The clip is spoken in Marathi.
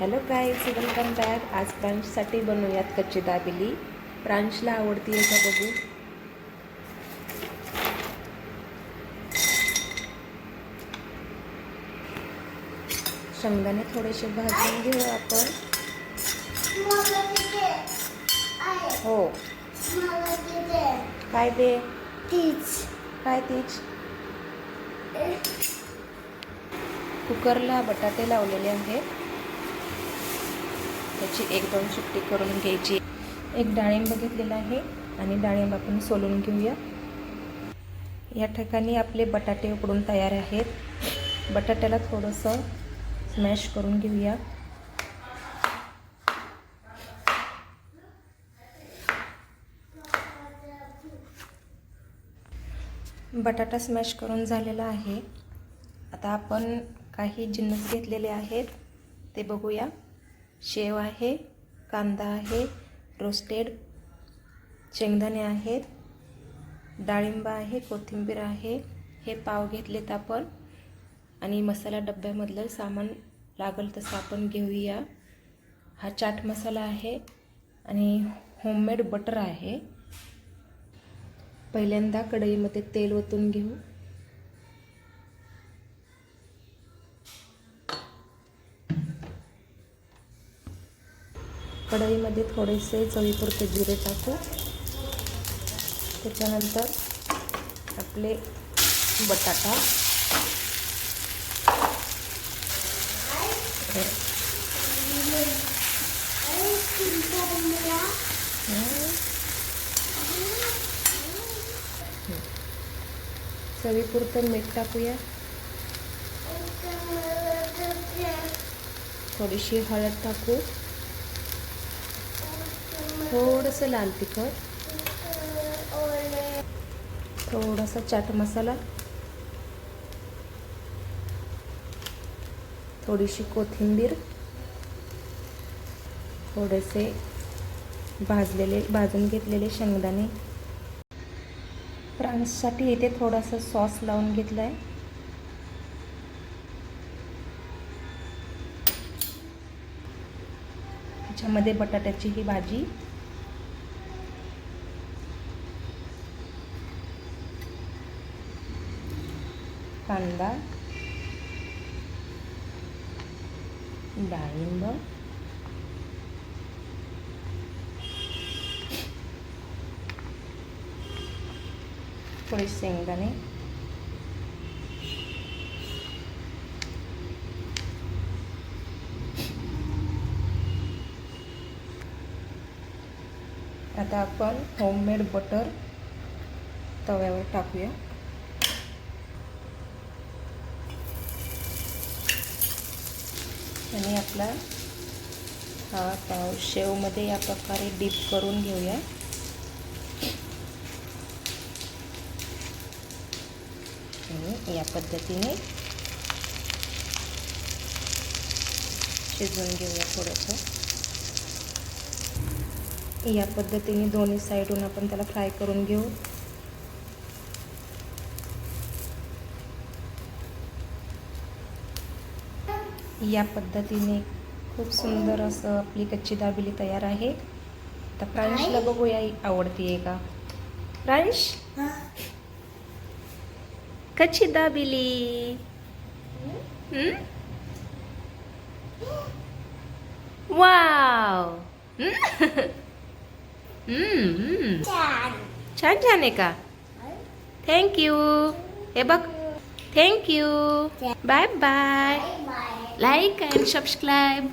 Hello guys, welcome back. आज प्रांशसाठी बनवूयात कच्ची दाबेली. प्रांशला आवडती आहे का बघू. शेंगदाणे थोडेसे भाजून घेऊ आपण. हो काय दे काय तीच. कुकरला बटाटे लावलेले आहेत, त्याची 1-2 शिट्टी करून घ्यायची. एक डाळिंब घेतलेला आहे आणि डाळिंब आपण सोलून घेऊया. या ठिकाणी आपले बटाटे उकडून तयार आहेत. बटाट्याला थोडंसं स्मॅश करून घेऊया. बटाटा स्मॅश करून झालेला आहे. आता आपण काही जिन्नस घेतलेले आहेत ते बघूया. शेव आहे, कांदा आहे रोस्टेड, शेंगदाणे आहेत, डाळिंब आहे, कोथिंबीर आहे. हे पाव घेतलेत आपण आणि मसाला डब्यामधलं सामान लागल तसं आपण घेऊया. हा चाट मसाला आहे आणि होममेड बटर आहे. पहिल्यांदा कढईमध्ये तेल ओतून घेऊ. कढईमध्ये थोडेसे चवीपुरते जिरे टाकू. त्याच्यानंतर आपले बटाटा, चवीपुरतं मीठ टाकूया. थोडीशी हळद टाकू. थोडंसं लाल तिखट, थोडासा चाट मसाला, थोडीशी कोथिंबीर, थोडेसे भाजून घेतलेले शेंगदाणे. प्रांशसाठी इथे थोडासा सॉस लावून घेतला आहे. त्याच्यामध्ये बटाट्याची ही भाजी, कांदा, डाळिंब, थोडे शेंगदाणे, आता आपण होममेड बटर तव्यावर टाकूया. आणि आपला हा पाव शेवमध्ये या प्रकारे डीप करून घेऊया. आणि या पद्धतीने शिजवून घेऊया. थोडंसं या पद्धतीने दोन्ही साईडून आपण त्याला फ्राय करून घेऊ. या पद्धतीने खूप सुंदर असं आपली कच्ची दाबेली तयार आहे. आता प्रांशला बघूया आवडतीये का. प्रांश, कच्ची दाबेली. वाव. छान छान आहे का. थँक्यू. हे बघ, thank you. Bye bye. Like and subscribe.